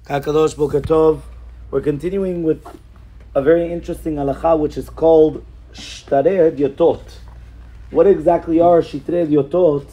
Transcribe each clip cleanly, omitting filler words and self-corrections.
Kakadosh Boker Tov. We're continuing with a very interesting halacha which is called Shtarei Hadyotot. What exactly are Shtarei Hadyotot?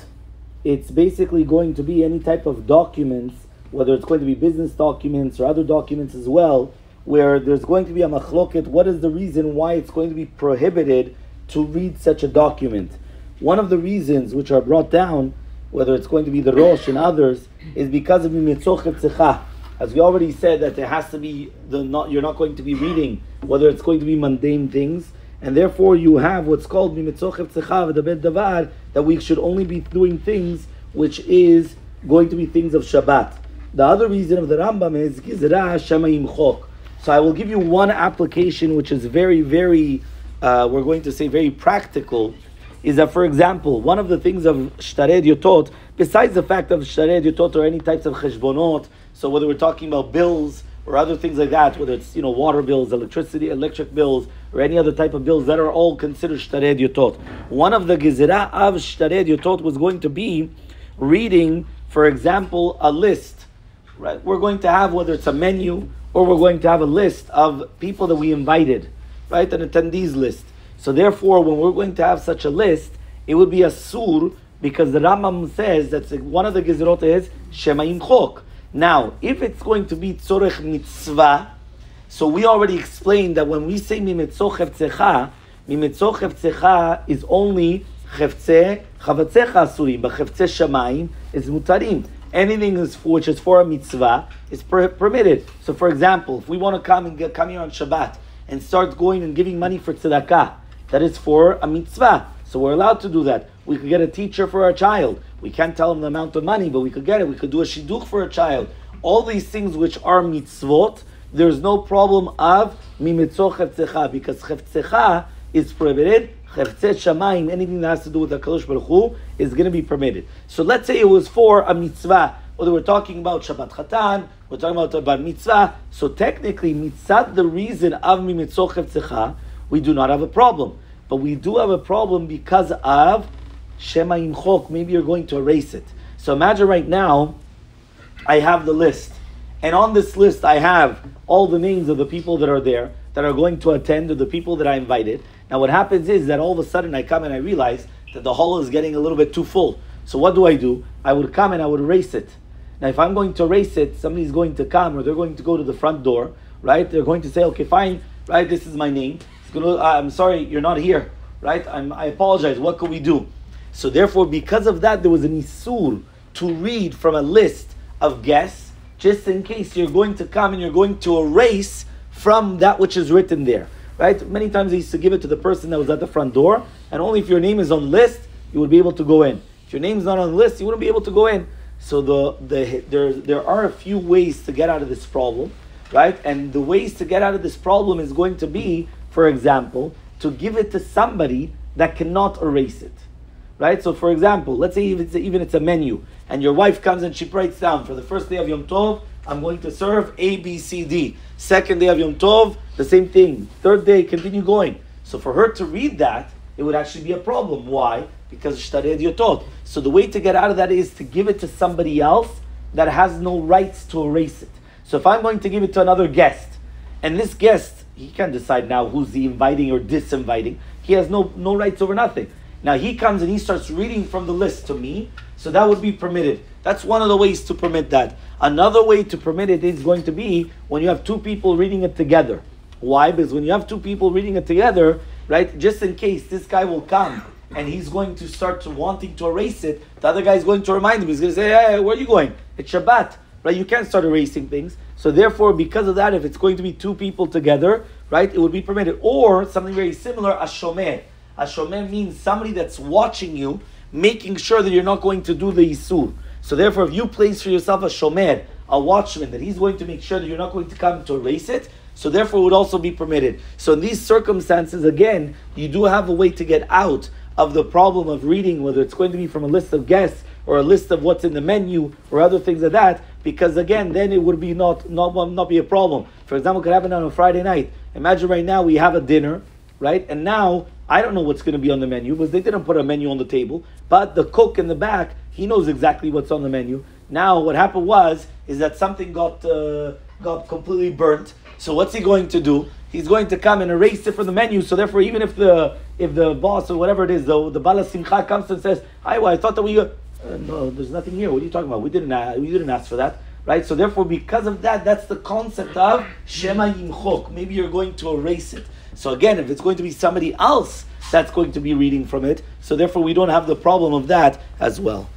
It's basically going to be any type of documents, whether it's going to be business documents or other documents as well, where there's going to be a machloket. What is the reason why it's going to be prohibited to read such a document? One of the reasons which are brought down, whether it's going to be the Rosh and others, is because of mitzvot tzechah. As we already said, that there has to be you're not going to be reading whether it's going to be mundane things, and therefore you have what's called mitzvot tzechah v'dabed davar, that we should only be doing things which is going to be things of Shabbat. The other reason of the Rambam is gizra shema imchok. So I will give you one application which is very, very, we're going to say very practical, is that, for example, one of the things of Shtarei Hadyotot, besides the fact of Shtarei Hadyotot or any types of cheshbonot, so whether we're talking about bills or other things like that, whether it's water bills, electric bills, or any other type of bills, that are all considered Shtarei Hadyotot. One of the gezerah of Shtarei Hadyotot was going to be reading, for example, a list. Right? We're going to have, whether it's a menu or we're going to have a list of people that we invited, right? An attendees list. So therefore, when we're going to have such a list, it would be a sur, because the Rambam says that one of the gezerot is shema imchok. Now, if it's going to be tzorech mitzvah, so we already explained that when we say mimetzot chevtzecha is only chevtze chavatzecha asurim, but chevtze shamayim is mutarim. Anything which is for a mitzvah is permitted. So, for example, if we want to come here on Shabbat and start going and giving money for tzedakah, that is for a mitzvah. So we're allowed to do that. We could get a teacher for our child. We can't tell them the amount of money, but we could get it. We could do a shidduch for a child. All these things which are mitzvot, there's no problem of mimetzot chevtzecha, because chevtzecha is prohibited. Chevtze shamayim, anything that has to do with the HaKadosh Baruch Hu, is going to be permitted. So let's say it was for a mitzvah, whether we're talking about Shabbat Chatan, we're talking about a bar mitzvah. So technically, mitzat, the reason of mimetzot chevtzecha, we do not have a problem. But we do have a problem because of shema imchok. Maybe you're going to erase it. So imagine right now, I have the list. And on this list, I have all the names of the people that are there, that are going to attend, or the people that I invited. Now what happens is that all of a sudden I come and I realize that the hall is getting a little bit too full. So what do? I would come and I would erase it. Now if I'm going to erase it, somebody's going to come, or they're going to go to the front door, right? They're going to say, okay, fine, right, this is my name. I'm sorry, you're not here, right? I apologize. What could we do? So therefore, because of that, there was an isur to read from a list of guests, just in case you're going to come and you're going to erase from that which is written there, right? Many times they used to give it to the person that was at the front door, and only if your name is on the list, you would be able to go in. If your name's not on the list, you wouldn't be able to go in. So there are a few ways to get out of this problem, right? And the ways to get out of this problem is going to be, for example, to give it to somebody that cannot erase it, right? So, for example, let's say even it's a menu, and your wife comes and she writes down, for the first day of Yom Tov, I'm going to serve A, B, C, D. Second day of Yom Tov, the same thing. Third day, continue going. So for her to read that, it would actually be a problem. Why? Because Shtarei Hadyotot. So the way to get out of that is to give it to somebody else that has no rights to erase it. So if I'm going to give it to another guest, and this guest, he can decide now who's the inviting or disinviting. He has no rights over nothing. Now he comes and he starts reading from the list to me, so that would be permitted. That's one of the ways to permit that. Another way to permit it is going to be when you have two people reading it together. Why? Because when you have two people reading it together, right, just in case this guy will come and he's going to start wanting to erase it, the other guy is going to remind him. He's going to say, hey, where are you going? It's Shabbat. Right? You can't start erasing things. So therefore, because of that, if it's going to be two people together, right, it would be permitted. Or something very similar, a shomer. A shomer means somebody that's watching you, making sure that you're not going to do the isur. So therefore, if you place for yourself a shomer, a watchman, that he's going to make sure that you're not going to come to erase it, so therefore it would also be permitted. So in these circumstances, again, you do have a way to get out of the problem of reading, whether it's going to be from a list of guests or a list of what's in the menu or other things like that, because again, then it would be not be a problem. For example, it could happen on a Friday night. Imagine right now we have a dinner, right? And now I don't know what's going to be on the menu because they didn't put a menu on the table, but the cook in the back, he knows exactly what's on the menu. Now what happened is that something got completely burnt. So what's he going to do? He's going to come and erase it from the menu. So therefore, even if the boss or whatever it is, the Bala Simcha comes and says, I thought that we no, there's nothing here. What are you talking about? We didn't ask for that, right? So therefore, because of that, that's the concept of Shema Yimchok. Maybe you're going to erase it. So again, if it's going to be somebody else that's going to be reading from it, so therefore we don't have the problem of that as well.